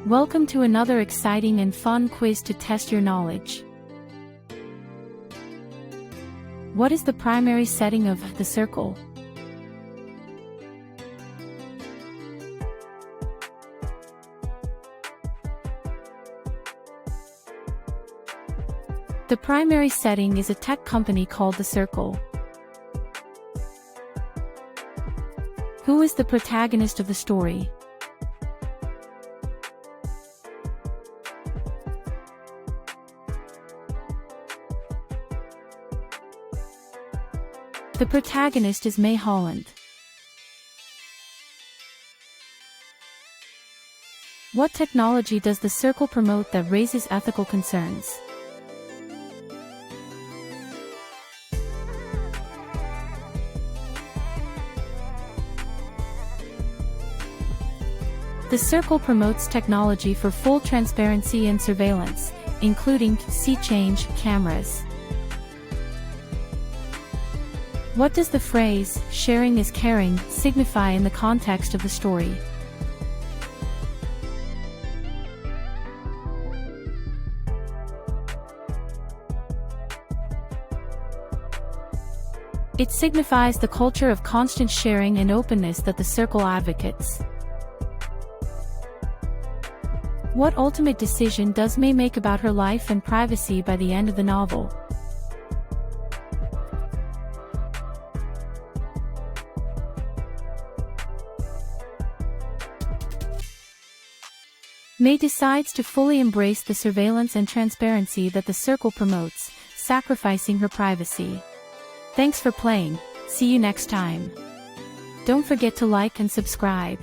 Welcome to another exciting and fun quiz to test your knowledge. What is the primary setting of the circle? The primary setting is a tech company called The Circle. Who is the protagonist of the story? The protagonist is May Holland. What technology does The Circle promote that raises ethical concerns? The Circle promotes technology for full transparency and surveillance, including sea change cameras. What does the phrase, "sharing is caring," signify in the context of the story? It signifies the culture of constant sharing and openness that the Circle advocates. What ultimate decision does May make about her life and privacy by the end of the novel? May decides to fully embrace the surveillance and transparency that the Circle promotes, sacrificing her privacy. Thanks for playing. See you next time. Don't forget to like and subscribe.